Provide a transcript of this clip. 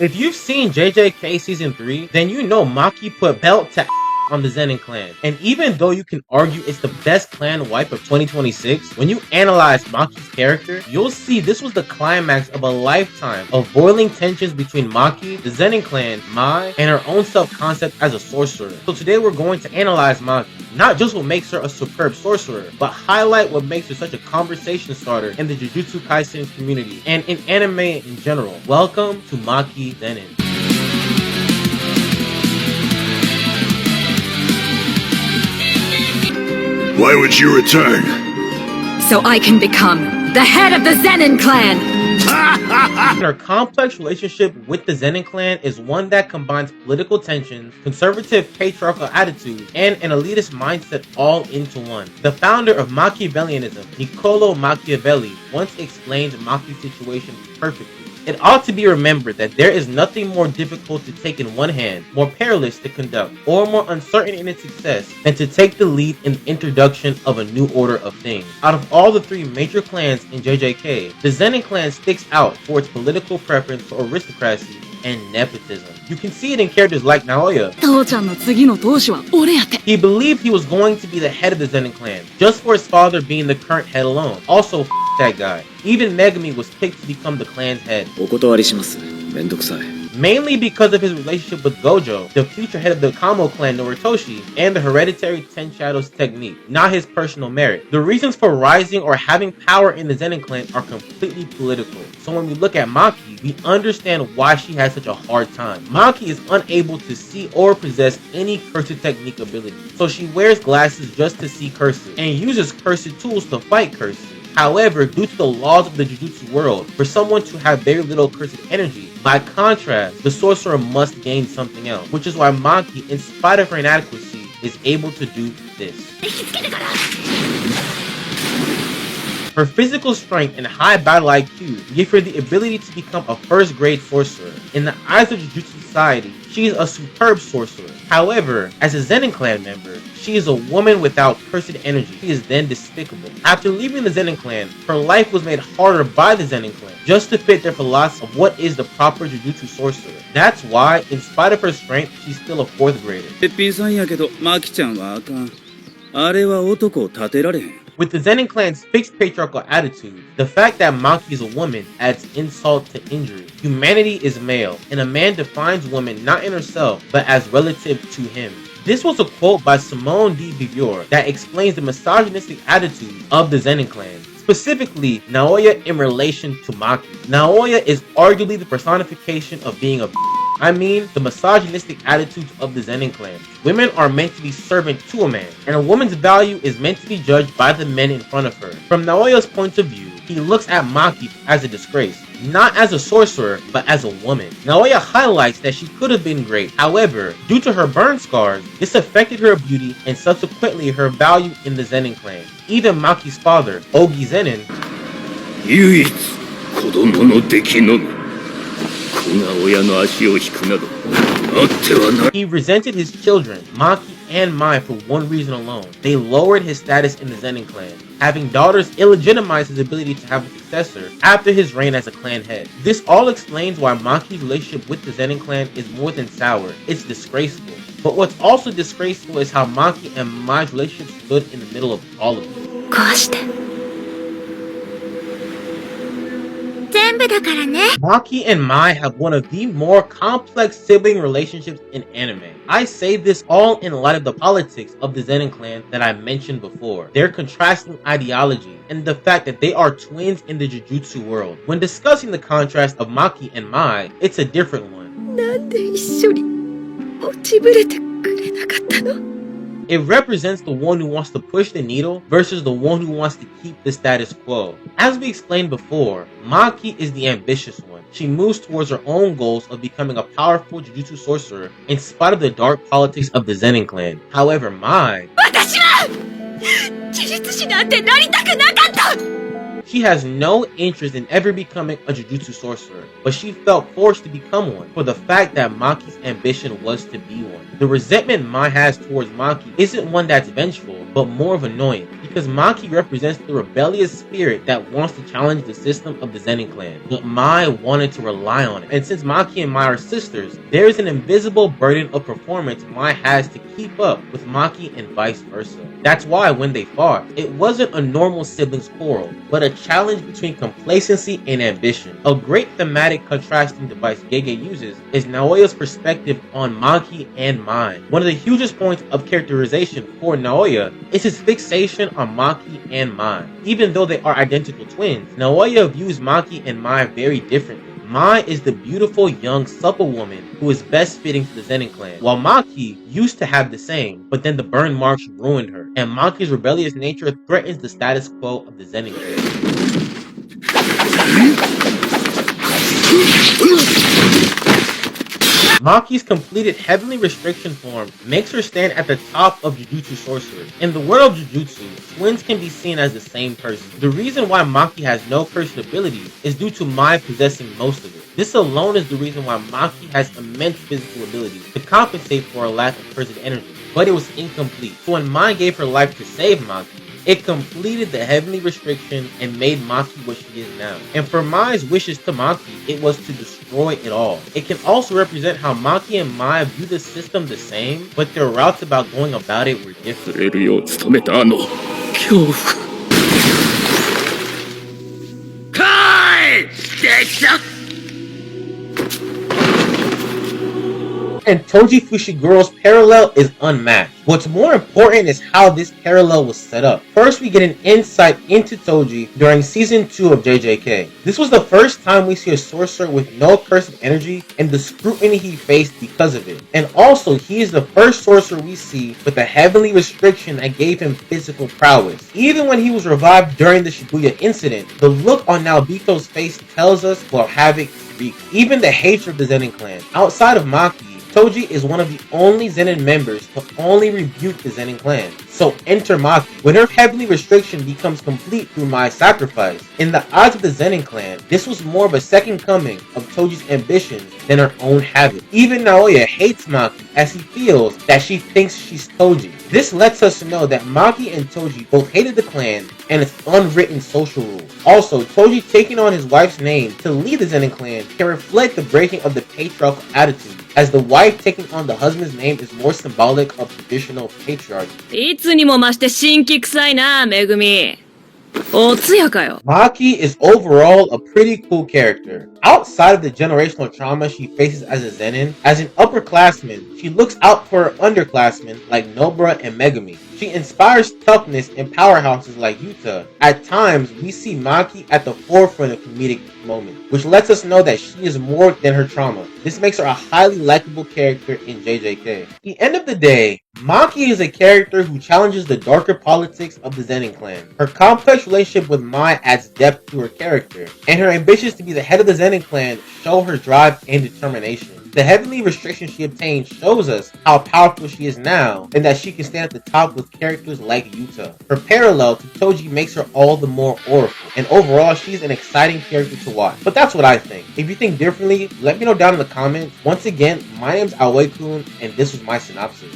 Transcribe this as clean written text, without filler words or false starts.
If you've seen JJK Season 3, then you know Maki put belt to on the Zenin Clan. And even though you can argue it's the best clan wipe of 2026, when you analyze Maki's character, you'll see this was the climax of a lifetime of boiling tensions between Maki, the Zenin Clan, Mai, and her own self-concept as a sorcerer. So today we're going to analyze Maki, not just what makes her a superb sorcerer, but highlight what makes her such a conversation starter in the Jujutsu Kaisen community and in anime in general. Welcome to Maki Zenin. Why would you return? So I can become the head of the Zenin Clan! Her complex relationship with the Zenin Clan is one that combines political tensions, conservative patriarchal attitudes, and an elitist mindset all into one. The founder of Machiavellianism, Niccolo Machiavelli, once explained Maki's situation perfectly. It ought to be remembered that there is nothing more difficult to take in one hand, more perilous to conduct, or more uncertain in its success than to take the lead in the introduction of a new order of things. Out of all the three major clans in JJK, the Zenin Clan sticks out for its political preference for aristocracy and nepotism. You can see it in characters like Naoya. He believed he was going to be the head of the Zenin Clan, just for his father being the current head alone. Also, that guy. Even Megumi was picked to become the clan's head. Mainly because of his relationship with Gojo, the future head of the Kamo clan Noritoshi, and the hereditary Ten Shadows technique, not his personal merit. The reasons for rising or having power in the Zenin Clan are completely political. So when we look at Maki, we understand why she has such a hard time. Maki is unable to see or possess any cursed technique ability, so she wears glasses just to see curses, and uses cursed tools to fight curses. However, due to the laws of the Jujutsu world, for someone to have very little cursed energy, by contrast, the sorcerer must gain something else, which is why Maki, in spite of her inadequacy, is able to do this. Her physical strength and high battle IQ give her the ability to become a first-grade sorcerer. In the eyes of Jujutsu society, she is a superb sorcerer. However, as a Zenin Clan member, she is a woman without cursed energy. She is then despicable. After leaving the Zenin Clan, her life was made harder by the Zenin Clan, just to fit their philosophy of what is the proper Jujutsu sorcerer. That's why, in spite of her strength, she's still a 4th grader. With the Zenin Clan's fixed patriarchal attitude, the fact that Maki is a woman adds insult to injury. Humanity is male, and a man defines woman not in herself, but as relative to him. This was a quote by Simone de Beauvoir that explains the misogynistic attitude of the Zenin Clan. Specifically, Naoya in relation to Maki. Naoya is arguably the personification of being a I mean, the misogynistic attitudes of the Zenin Clan. Women are meant to be servant to a man, and a woman's value is meant to be judged by the men in front of her. From Naoya's point of view, he looks at Maki as a disgrace, not as a sorcerer, but as a woman. Naoya highlights that she could have been great. However, due to her burn scars, this affected her beauty and subsequently her value in the Zenin Clan. Even Maki's father, Ogi Zenin, he resented his children, Maki and Mai, for one reason alone. They lowered his status in the Zenin Clan. Having daughters illegitimized his ability to have a successor after his reign as a clan head. This all explains why Maki's relationship with the Zenin Clan is more than sour. It's disgraceful. But what's also disgraceful is how Maki and Mai's relationship stood in the middle of all of it. Maki and Mai have one of the more complex sibling relationships in anime. I say this all in light of the politics of the Zenin Clan that I mentioned before, their contrasting ideology, and the fact that they are twins in the Jujutsu world. When discussing the contrast of Maki and Mai, it's a different one. It represents the one who wants to push the needle versus the one who wants to keep the status quo. As we explained before, Maki is the ambitious one. She moves towards her own goals of becoming a powerful Jujutsu sorcerer in spite of the dark politics of the Zenin Clan. However, Mai, She has no interest in ever becoming a Jujutsu sorcerer, but she felt forced to become one for the fact that Maki's ambition was to be one. The resentment Mai has towards Maki isn't one that's vengeful, but more of annoyance, because Maki represents the rebellious spirit that wants to challenge the system of the Zenin Clan, but Mai wanted to rely on it. And since Maki and Mai are sisters, there is an invisible burden of performance Mai has to keep up with Maki and vice versa. That's why when they fought, it wasn't a normal siblings quarrel, but a challenge between complacency and ambition. A great thematic contrasting device Gege uses is Naoya's perspective on Maki and Mai. One of the hugest points of characterization for Naoya is his fixation on Maki and Mai. Even though they are identical twins, Naoya views Maki and Mai very differently. Mai is the beautiful, young, supple woman who is best fitting to the Zenin Clan, while Maki used to have the same, but then the burn marks ruined her, and Maki's rebellious nature threatens the status quo of the Zenin Clan. Maki's completed heavenly restriction form makes her stand at the top of Jujutsu sorcerers. In the world of Jujutsu, twins can be seen as the same person. The reason why Maki has no cursed abilities is due to Mai possessing most of it. This alone is the reason why Maki has immense physical abilities to compensate for a lack of cursed energy, but it was incomplete. So when Mai gave her life to save Maki, it completed the heavenly restriction and made Maki what she is now. And for Mai's wishes to Maki, it was to destroy it all. It can also represent how Maki and Mai view the system the same, but their routes about going about it were different. And Toji Fushiguro's parallel is unmatched. What's more important is how this parallel was set up. First, we get an insight into Toji during season 2 of JJK. This was the first time we see a sorcerer with no cursed energy and the scrutiny he faced because of it. And also, he is the first sorcerer we see with a heavenly restriction that gave him physical prowess. Even when he was revived during the Shibuya incident, the look on Naobito's face tells us what havoc wreaked. Even the hatred of the Zenin Clan. Outside of Maki, Toji is one of the only Zenin members to only rebuke the Zenin Clan. So enter Maki, when her heavenly restriction becomes complete through Mai's sacrifice. In the eyes of the Zenin Clan, this was more of a second coming of Toji's ambitions than her own habit. Even Naoya hates Maki as he feels that she thinks she's Toji. This lets us know that Maki and Toji both hated the clan and its unwritten social rules. Also, Toji taking on his wife's name to lead the Zenin Clan can reflect the breaking of the patriarchal attitude, as the wife taking on the husband's name is more symbolic of traditional patriarchy. Maki is overall a pretty cool character. Outside of the generational trauma she faces as a Zenin, as an upperclassman, she looks out for her underclassmen like Nobara and Megumi. She inspires toughness in powerhouses like Yuta. At times, we see Maki at the forefront of comedic moments, which lets us know that she is more than her trauma. This makes her a highly likable character in JJK. At the end of the day, Maki is a character who challenges the darker politics of the Zenin Clan. Her complex relationship with Mai adds depth to her character, and her ambitions to be the head of the Zenin Clan show her drive and determination. The heavenly restriction she obtained shows us how powerful she is now, and that she can stand at the top with characters like Yuta. Her parallel to Toji makes her all the more oriful, and overall she's an exciting character to watch. But that's what I think. If you think differently, let me know down in the comments. Once again, my name's AOI-KUN, and this was my synopsis.